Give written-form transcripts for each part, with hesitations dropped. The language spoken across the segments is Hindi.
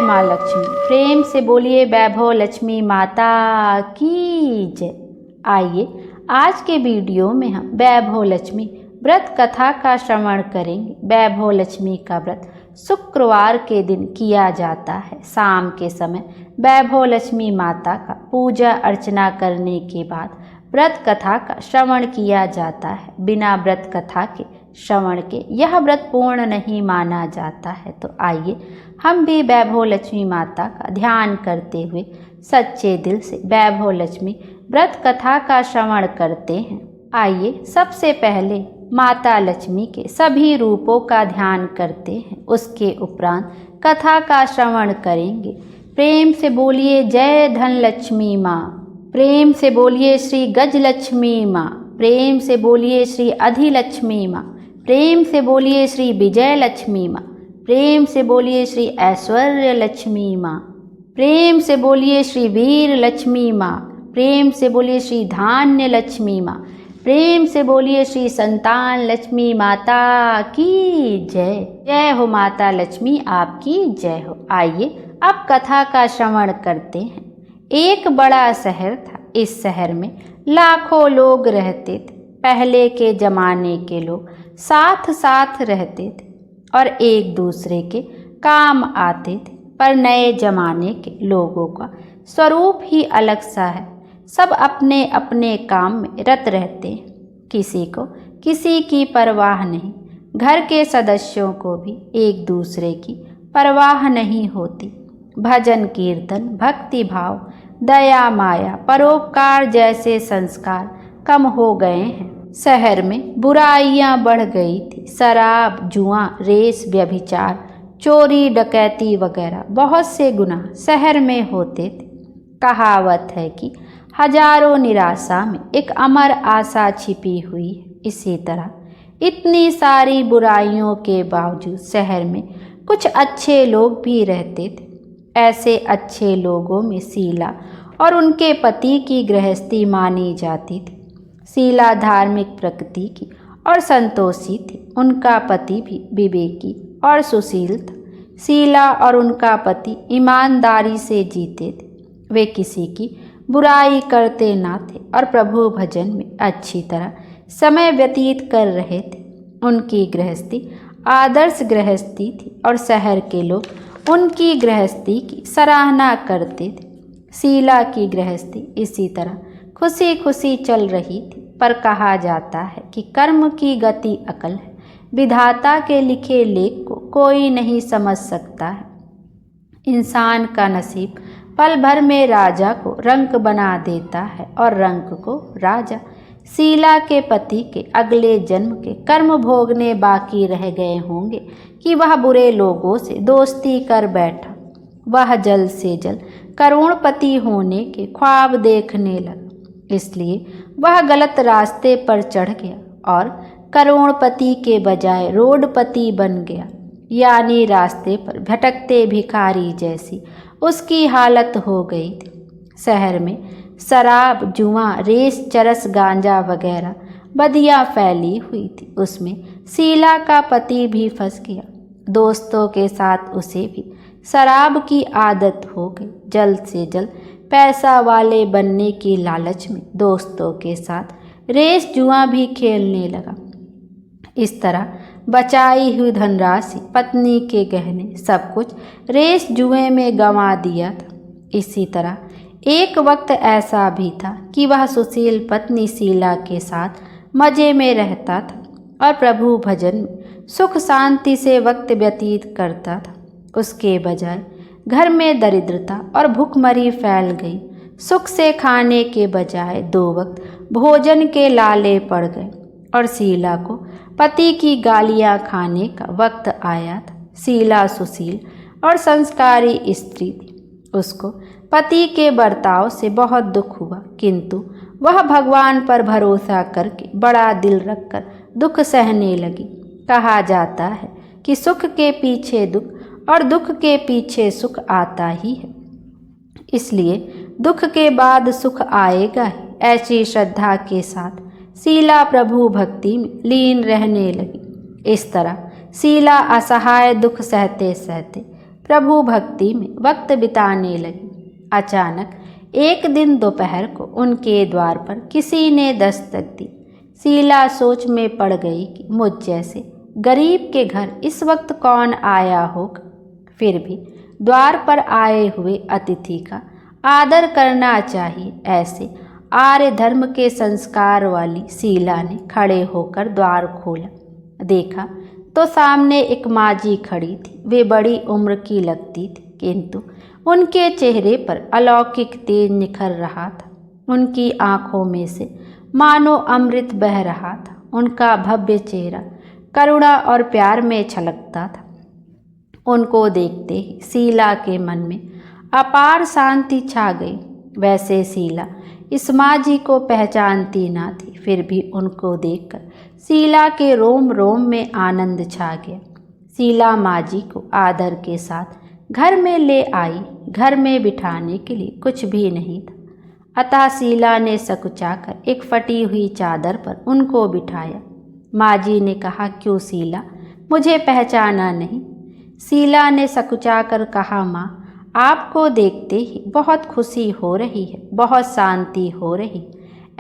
माँ लक्ष्मी। प्रेम से बोलिए वैभव लक्ष्मी माता की जय। आइए आज के वीडियो में हम वैभव लक्ष्मी व्रत कथा का श्रवण करेंगे। वैभव लक्ष्मी का व्रत शुक्रवार के दिन किया जाता है। शाम के समय वैभव लक्ष्मी माता का पूजा अर्चना करने के बाद व्रत कथा का श्रवण किया जाता है। बिना व्रत कथा के श्रवण के यह व्रत पूर्ण नहीं माना जाता है। तो आइए हम भी वैभव लक्ष्मी माता का ध्यान करते हुए सच्चे दिल से वैभव लक्ष्मी व्रत कथा का श्रवण करते हैं। आइए सबसे पहले माता लक्ष्मी के सभी रूपों का ध्यान करते हैं, उसके उपरांत कथा का श्रवण करेंगे। प्रेम से बोलिए जय धन लक्ष्मी माँ। प्रेम से बोलिए श्री गज लक्ष्मी माँ। प्रेम से बोलिए श्री अधिलक्ष्मी माँ। प्रेम से बोलिए श्री विजय लक्ष्मी माँ। प्रेम से बोलिए श्री ऐश्वर्य लक्ष्मी माँ। प्रेम से बोलिए श्री वीर लक्ष्मी माँ। प्रेम से बोलिए श्री धान्य लक्ष्मी माँ। प्रेम से बोलिए श्री संतान लक्ष्मी माता की जय। जय हो माता लक्ष्मी, आपकी जय हो। आइए अब कथा का श्रवण करते हैं। एक बड़ा शहर था। इस शहर में लाखों लोग रहते थे। पहले के जमाने के लोग साथ साथ रहते थे और एक दूसरे के काम आते थे। पर नए जमाने के लोगों का स्वरूप ही अलग सा है। सब अपने अपने काम में रत रहते हैं। किसी को किसी की परवाह नहीं। घर के सदस्यों को भी एक दूसरे की परवाह नहीं होती। भजन कीर्तन, भक्ति भाव, दया माया, परोपकार जैसे संस्कार कम हो गए हैं। शहर में बुराइयां बढ़ गई थी। शराब, जुआ, रेस, व्यभिचार, चोरी, डकैती वगैरह बहुत से गुनाह शहर में होते थे। कहावत है कि हजारों निराशा में एक अमर आशा छिपी हुई है। इसी तरह इतनी सारी बुराइयों के बावजूद शहर में कुछ अच्छे लोग भी रहते थे। ऐसे अच्छे लोगों में शीला और उनके पति की गृहस्थी मानी जाती थी। शीला धार्मिक प्रकृति की और संतोषी थी। उनका पति भी विवेकी और सुशील था। शीला और उनका पति ईमानदारी से जीते थे। वे किसी की बुराई करते ना थे और प्रभु भजन में अच्छी तरह समय व्यतीत कर रहे थे। उनकी गृहस्थी आदर्श गृहस्थी थी और शहर के लोग उनकी गृहस्थी की सराहना करते थे। शीला की गृहस्थी इसी तरह खुशी खुशी चल रही थी। पर कहा जाता है कि कर्म की गति अकल है। विधाता के लिखे लेख को कोई नहीं समझ सकता है। इंसान का नसीब पल भर में राजा को रंक बना देता है और रंक को राजा। शीला के पति के अगले जन्म के कर्म भोगने बाकी रह गए होंगे कि वह बुरे लोगों से दोस्ती कर बैठा। वह जल्द से जल्द करोड़पति होने के ख्वाब देखने लगा। इसलिए वह गलत रास्ते पर चढ़ गया और करोड़पति के बजाय रोडपति बन गया। यानी रास्ते पर भटकते भिखारी जैसी उसकी हालत हो गई थी। शहर में शराब, जुआ, रेस, चरस, गांजा वगैरह बदियां फैली हुई थी। उसमें शीला का पति भी फंस गया। दोस्तों के साथ उसे भी शराब की आदत हो गई। जल्द से जल्द पैसा वाले बनने की लालच में दोस्तों के साथ रेस जुआ भी खेलने लगा। इस तरह बचाई हुई धनराशि, पत्नी के गहने, सब कुछ रेस जुए में गंवा दिया था। इसी तरह एक वक्त ऐसा भी था कि वह सुशील पत्नी शीला के साथ मजे में रहता था और प्रभु भजन में सुख शांति से वक्त व्यतीत करता था। उसके बजाय घर में दरिद्रता और भूखमरी फैल गई। सुख से खाने के बजाय 2 वक्त भोजन के लाले पड़ गए और शीला को पति की गालियां खाने का वक्त आया था। शीला सुशील और संस्कारी स्त्री थी। उसको पति के बर्ताव से बहुत दुख हुआ, किंतु वह भगवान पर भरोसा करके बड़ा दिल रखकर दुख सहने लगी। कहा जाता है कि सुख के पीछे दुख और दुख के पीछे सुख आता ही है, इसलिए दुख के बाद सुख आएगा ही। ऐसी श्रद्धा के साथ शीला प्रभु भक्ति में लीन रहने लगी। इस तरह शीला असहाय दुख सहते सहते प्रभु भक्ति में वक्त बिताने लगी। अचानक एक दिन दोपहर को उनके द्वार पर किसी ने दस्तक दी। शीला सोच में पड़ गई कि मुझ जैसे गरीब के घर इस वक्त कौन आया होगा। फिर भी द्वार पर आए हुए अतिथि का आदर करना चाहिए, ऐसे आर्य धर्म के संस्कार वाली शीला ने खड़े होकर द्वार खोला। देखा तो सामने एक माजी खड़ी थी। वे बड़ी उम्र की लगती थी, किंतु उनके चेहरे पर अलौकिक तेज निखर रहा था। उनकी आंखों में से मानो अमृत बह रहा था। उनका भव्य चेहरा करुणा और प्यार में छलकता था। उनको देखते ही शीला के मन में अपार शांति छा गई। वैसे शीला इस माँ जी को पहचानती ना थी, फिर भी उनको देखकर शीला के रोम रोम में आनंद छा गया। शीला माँ जी को आदर के साथ घर में ले आई। घर में बिठाने के लिए कुछ भी नहीं था, अतः शीला ने सकुचाकर एक फटी हुई चादर पर उनको बिठाया। माँ जी ने कहा, क्यों शीला, मुझे पहचाना नहीं? शीला ने सकुचाकर कहा, माँ, आपको देखते ही बहुत खुशी हो रही है, बहुत शांति हो रही।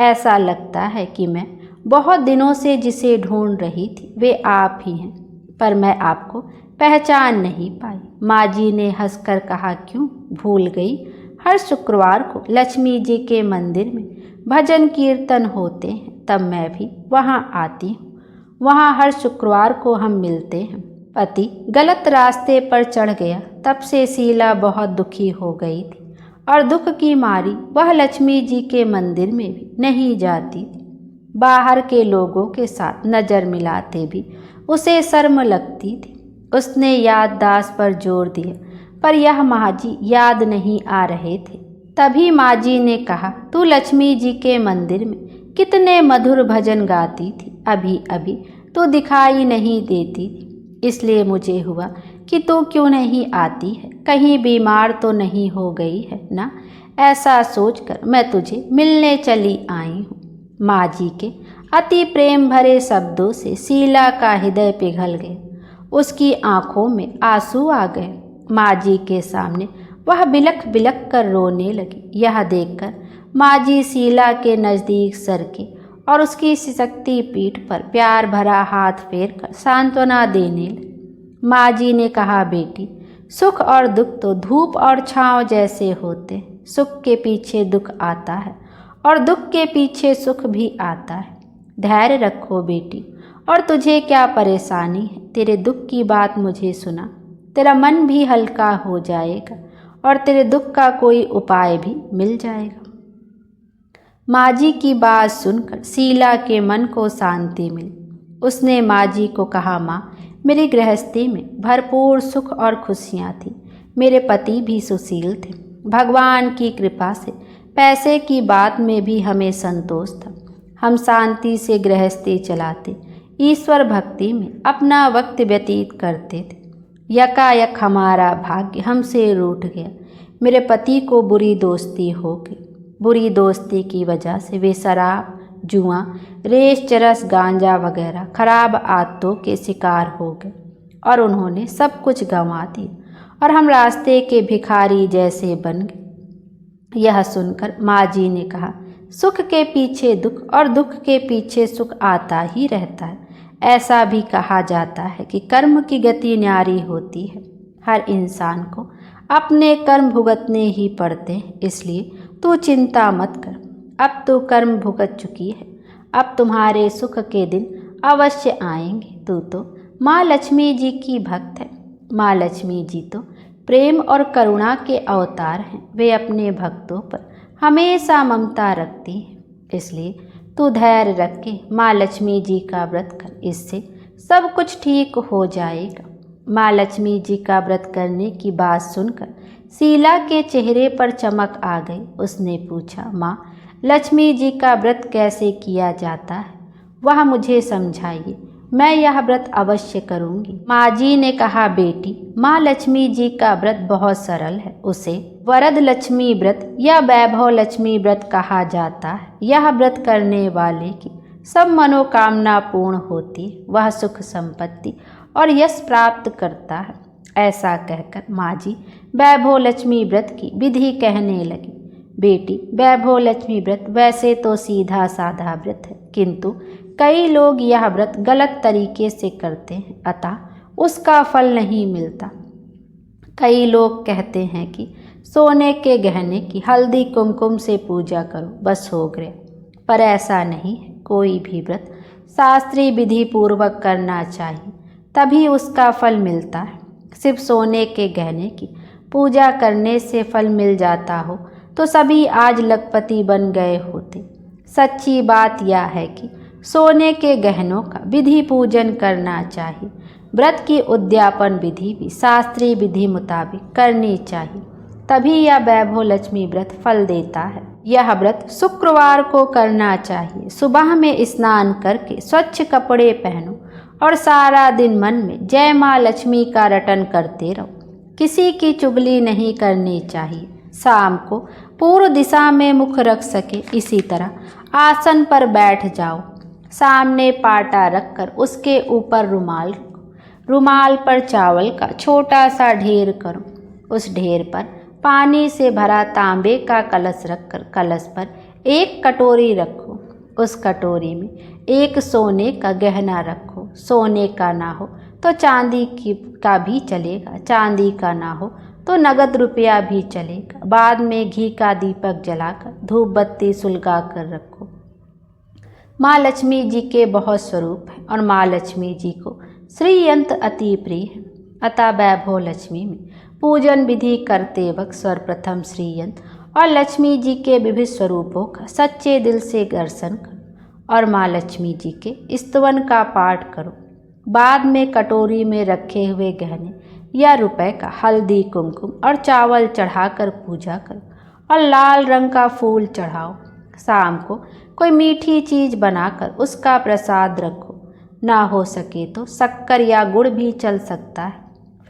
ऐसा लगता है कि मैं बहुत दिनों से जिसे ढूंढ रही थी वे आप ही हैं, पर मैं आपको पहचान नहीं पाई। माँ जी ने हंसकर कहा, क्यों भूल गई? हर शुक्रवार को लक्ष्मी जी के मंदिर में भजन कीर्तन होते हैं, तब मैं भी वहाँ आती हूँ। वहाँ हर शुक्रवार को हम मिलते हैं। पति गलत रास्ते पर चढ़ गया, तब से शीला बहुत दुखी हो गई थी और दुख की मारी वह लक्ष्मी जी के मंदिर में भी नहीं जाती थी। बाहर के लोगों के साथ नज़र मिलाते भी उसे शर्म लगती थी। उसने याददाश्त पर जोर दिया, पर यह माँ जी याद नहीं आ रहे थे। तभी माँ जी ने कहा, तू लक्ष्मी जी के मंदिर में कितने मधुर भजन गाती थी, अभी अभी तो दिखाई नहीं देती थी। इसलिए मुझे हुआ कि तू क्यों नहीं आती है, कहीं बीमार तो नहीं हो गई है ना? ऐसा सोचकर मैं तुझे मिलने चली आई हूँ। माँ जी के अति प्रेम भरे शब्दों से शीला का हृदय पिघल गया। उसकी आंखों में आंसू आ गए। माँ जी के सामने वह बिलख बिलख कर रोने लगी। यह देखकर माँ जी शीला के नज़दीक सरके और उसकी सिसकती पीठ पर प्यार भरा हाथ फेर कर सांत्वना देने लगी। माँ जी ने कहा, बेटी, सुख और दुख तो धूप और छाँव जैसे होते हैं। सुख के पीछे दुख आता है और दुख के पीछे सुख भी आता है। धैर्य रखो बेटी। और तुझे क्या परेशानी है? तेरे दुख की बात मुझे सुना, तेरा मन भी हल्का हो जाएगा और तेरे दुख का कोई उपाय भी मिल जाएगा। माँ जी की बात सुनकर शीला के मन को शांति मिली। उसने माँ जी को कहा, माँ, मेरी गृहस्थी में भरपूर सुख और खुशियाँ थी। मेरे पति भी सुशील थे। भगवान की कृपा से पैसे की बात में भी हमें संतोष था। हम शांति से गृहस्थी चलाते, ईश्वर भक्ति में अपना वक्त व्यतीत करते थे। यकायक हमारा भाग्य हमसे रूठ गया। मेरे पति को बुरी दोस्ती हो गई। बुरी दोस्ती की वजह से वे शराब, जुआ, रेस, चरस, गांजा वगैरह खराब आदतों के शिकार हो गए और उन्होंने सब कुछ गंवा दिया और हम रास्ते के भिखारी जैसे बन गए। यह सुनकर माँ जी ने कहा, सुख के पीछे दुख और दुख के पीछे सुख आता ही रहता है। ऐसा भी कहा जाता है कि कर्म की गति न्यारी होती है। हर इंसान को अपने कर्म भुगतने ही पड़ते हैं, इसलिए तू चिंता मत कर। अब तू कर्म भुगत चुकी है, अब तुम्हारे सुख के दिन अवश्य आएंगे। तू तो माँ लक्ष्मी जी की भक्त है। माँ लक्ष्मी जी तो प्रेम और करुणा के अवतार हैं। वे अपने भक्तों पर हमेशा ममता रखती हैं। इसलिए तू धैर्य रख के माँ लक्ष्मी जी का व्रत कर, इससे सब कुछ ठीक हो जाएगा। माँ लक्ष्मी जी का व्रत करने की बात सुनकर शीला के चेहरे पर चमक आ गई। उसने पूछा, माँ, लक्ष्मी जी का व्रत कैसे किया जाता है? वह मुझे समझाइए, मैं यह व्रत अवश्य करूँगी। माँ जी ने कहा, बेटी, माँ लक्ष्मी जी का व्रत बहुत सरल है। उसे वरद लक्ष्मी व्रत या वैभव लक्ष्मी व्रत कहा जाता है। यह व्रत करने वाले की सब मनोकामना पूर्ण होती है। वह सुख संपत्ति और यश प्राप्त करता है। ऐसा कहकर माँ जी वैभव लक्ष्मी व्रत की विधि कहने लगी। बेटी, वैभव लक्ष्मी व्रत वैसे तो सीधा साधा व्रत है, किंतु कई लोग यह व्रत गलत तरीके से करते हैं, अतः उसका फल नहीं मिलता। कई लोग कहते हैं कि सोने के गहने की हल्दी कुमकुम से पूजा करो, बस हो गया। पर ऐसा नहीं है। कोई भी व्रत शास्त्रीय विधि पूर्वक करना चाहिए, तभी उसका फल मिलता है। सिर्फ सोने के गहने की पूजा करने से फल मिल जाता हो तो सभी आज लखपति बन गए होते। सच्ची बात यह है कि सोने के गहनों का विधि पूजन करना चाहिए। व्रत की उद्यापन विधि भी शास्त्रीय विधि मुताबिक करनी चाहिए, तभी यह वैभव लक्ष्मी व्रत फल देता है। यह व्रत शुक्रवार को करना चाहिए। सुबह में स्नान करके स्वच्छ कपड़े पहनो और सारा दिन मन में जय माँ लक्ष्मी का रटन करते रहो। किसी की चुगली नहीं करनी चाहिए। शाम को पूर्व दिशा में मुख रख सके इसी तरह आसन पर बैठ जाओ। सामने पाटा रखकर उसके ऊपर रुमाल रखो। रुमाल पर चावल का छोटा सा ढेर करो। उस ढेर पर पानी से भरा तांबे का कलश रखकर कलश पर एक कटोरी रखो। उस कटोरी में एक सोने का गहना रखो। सोने का ना हो तो चांदी का भी चलेगा, चांदी का ना हो तो नगद रुपया भी चलेगा। बाद में घी का दीपक जलाकर धूप बत्ती सुलगा कर रखो। माँ लक्ष्मी जी के बहुत स्वरूप हैं और माँ लक्ष्मी जी को श्रीयंत्र अति प्रिय है, अतः वैभव लक्ष्मी में पूजन विधि करते वक्त सर्वप्रथम श्रीयंत्र और लक्ष्मी जी के विविध स्वरूपों का सच्चे दिल से दर्शन करो और माँ लक्ष्मी जी के स्तवन का पाठ करो। बाद में कटोरी में रखे हुए गहने या रुपए का हल्दी कुमकुम और चावल चढ़ाकर पूजा करो और लाल रंग का फूल चढ़ाओ। शाम को कोई मीठी चीज़ बनाकर उसका प्रसाद रखो। ना हो सके तो शक्कर या गुड़ भी चल सकता है।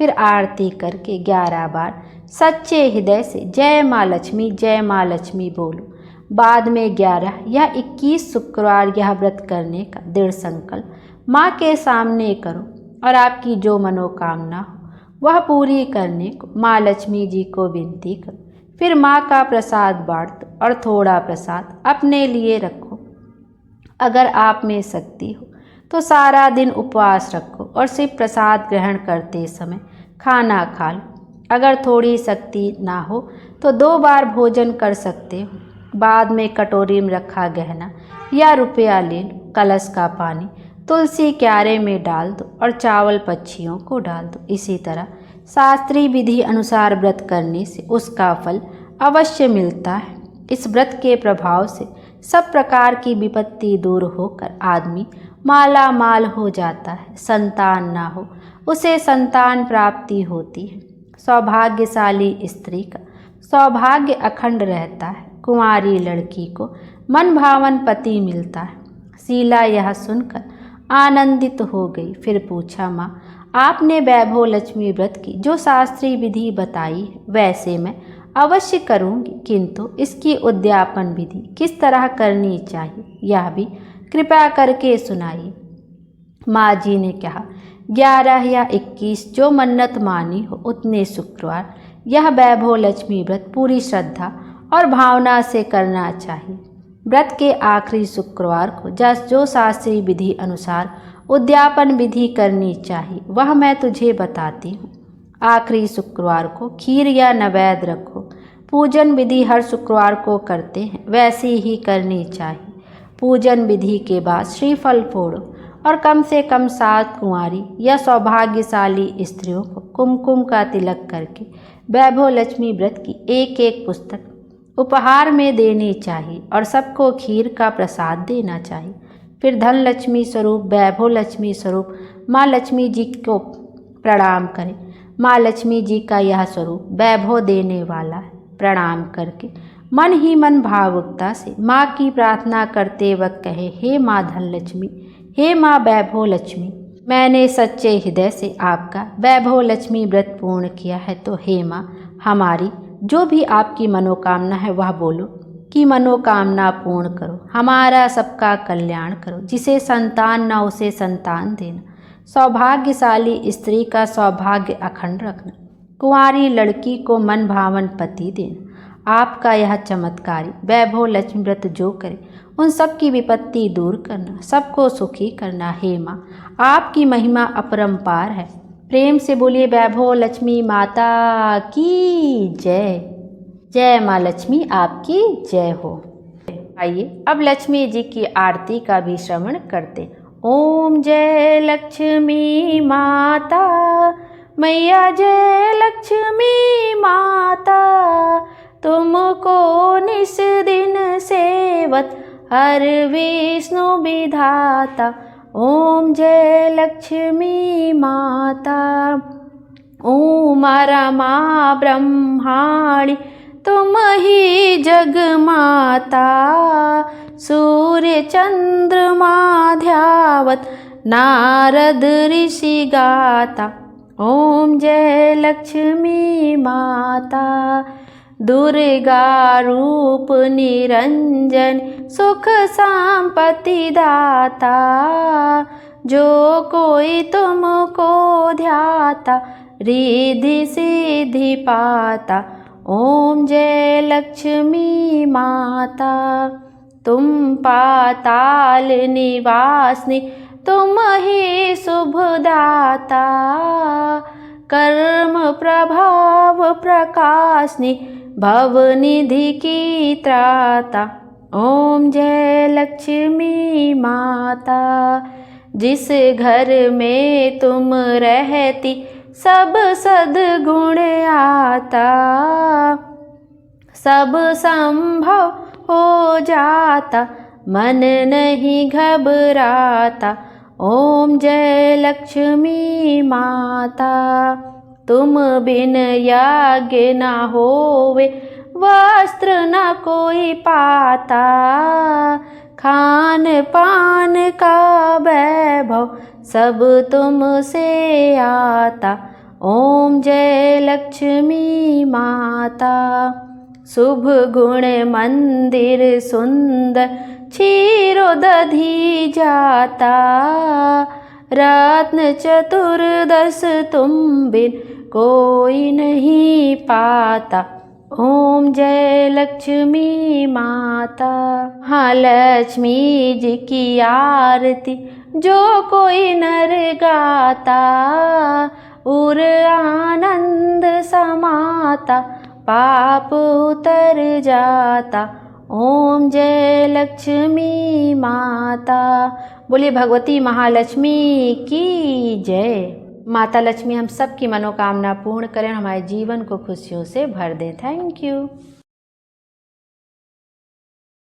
फिर आरती करके 11 बार सच्चे हृदय से जय माँ लक्ष्मी बोलो। बाद में 11 या 21 शुक्रवार यह व्रत करने का दृढ़ संकल्प माँ के सामने करो और आपकी जो मनोकामना हो वह पूरी करने को माँ लक्ष्मी जी को विनती करो। फिर माँ का प्रसाद बांट दो और थोड़ा प्रसाद अपने लिए रखो। अगर आप में शक्ति हो तो सारा दिन उपवास रखो और सिर्फ प्रसाद ग्रहण करते समय खाना खा लो। अगर थोड़ी शक्ति ना हो तो 2 बार भोजन कर सकते हो। बाद में कटोरी में रखा गहना या रुपया ले लो। कलश का पानी तुलसी क्यारे में डाल दो और चावल पक्षियों को डाल दो। इसी तरह शास्त्रीय विधि अनुसार व्रत करने से उसका फल अवश्य मिलता है। इस व्रत के प्रभाव से सब प्रकार की विपत्ति दूर होकर आदमी माला माल हो जाता है। संतान ना हो उसे संतान प्राप्ति होती है। सौभाग्यशाली स्त्री का सौभाग्य अखंड रहता है। कुंवारी लड़की को मन भावन पति मिलता है। शीला यह सुनकर आनंदित हो गई। फिर पूछा, माँ आपने वैभव लक्ष्मी व्रत की जो शास्त्रीय विधि बताई है वैसे मैं अवश्य करूँगी, किंतु इसकी उद्यापन विधि किस तरह करनी चाहिए यह भी कृपया करके सुनाइए। माँ जी ने कहा, 11 या 21 जो मन्नत मानी हो उतने शुक्रवार यह वैभव लक्ष्मी व्रत पूरी श्रद्धा और भावना से करना चाहिए। व्रत के आखिरी शुक्रवार को जो शास्त्रीय विधि अनुसार उद्यापन विधि करनी चाहिए वह मैं तुझे बताती हूँ। आखिरी शुक्रवार को खीर या नैवेद्य रखो। पूजन विधि हर शुक्रवार को करते हैं वैसी ही करनी चाहिए। पूजन विधि के बाद श्रीफल फोड़ो और कम से कम 7 कुंवारी या सौभाग्यशाली स्त्रियों को कुमकुम का तिलक करके वैभव लक्ष्मी व्रत की एक पुस्तक उपहार में देनी चाहिए और सबको खीर का प्रसाद देना चाहिए। फिर धन लक्ष्मी स्वरूप वैभव लक्ष्मी स्वरूप माँ लक्ष्मी जी को प्रणाम करें। माँ लक्ष्मी जी का यह स्वरूप वैभव देने वाला है। प्रणाम करके मन ही मन भावुकता से माँ की प्रार्थना करते वक्त कहे, हे माँ धन लक्ष्मी, हे माँ वैभव लक्ष्मी, मैंने सच्चे हृदय से आपका वैभव लक्ष्मी व्रत पूर्ण किया है, तो हे माँ हमारी जो भी आपकी मनोकामना है वह बोलो कि मनोकामना पूर्ण करो। हमारा सबका कल्याण करो। जिसे संतान ना उसे संतान देना, सौभाग्यशाली स्त्री का सौभाग्य अखंड रखना, कुंवारी लड़की को मन भावन पति देना। आपका यह चमत्कारी वैभव लक्ष्मी व्रत जो करे उन सब की विपत्ति दूर करना, सबको सुखी करना। हे माँ, आपकी महिमा अपरंपार है। प्रेम से बोलिए वैभव लक्ष्मी माता की जय। जय माँ लक्ष्मी, आपकी जय हो। आइए अब लक्ष्मी जी की आरती का भी श्रवण करते। ओम जय लक्ष्मी माता, मैया जय लक्ष्मी माता, तुमको निस दिन सेवत हर विष्णु विधाता। ओम जय लक्ष्मी माता, ओम रमा ब्रह्माणी तुम ही जग माता, सूर्य चंद्रमा ध्यावत नारद ऋषि गाता। ओम जय लक्ष्मी माता, दुर्गा रूप निरंजन सुख संपत्ति दाता, जो कोई तुमको ध्याता रिद्धि सिद्धि पाता। ओम जय लक्ष्मी माता, तुम पाताल निवासिनी तुम ही शुभदाता, कर्म प्रभाव प्रकाशनी भवनिधि की त्राता। ओम जय लक्ष्मी माता, जिस घर में तुम रहती सब सद्गुण आता, सब संभव हो जाता मन नहीं घबराता। ओम जय लक्ष्मी माता, तुम बिन यज्ञ न होवे वस्त्र न कोई पाता, खान पान का वैभव सब तुमसे आता। ओम जय लक्ष्मी माता, शुभ गुण मंदिर सुंदर क्षीरोदधि जाता, रत्न चतुर्दश तुम बिन कोई नहीं पाता। ओम जय लक्ष्मी माता, हाँ लक्ष्मी जी की आरती जो कोई नर गाता, उर आनंद समाता पाप उतर जाता। ओम जय लक्ष्मी माता, बोलिए भगवती महालक्ष्मी की जय। माता लक्ष्मी हम सब की मनोकामना पूर्ण करें, हमारे जीवन को खुशियों से भर दें। Thank you.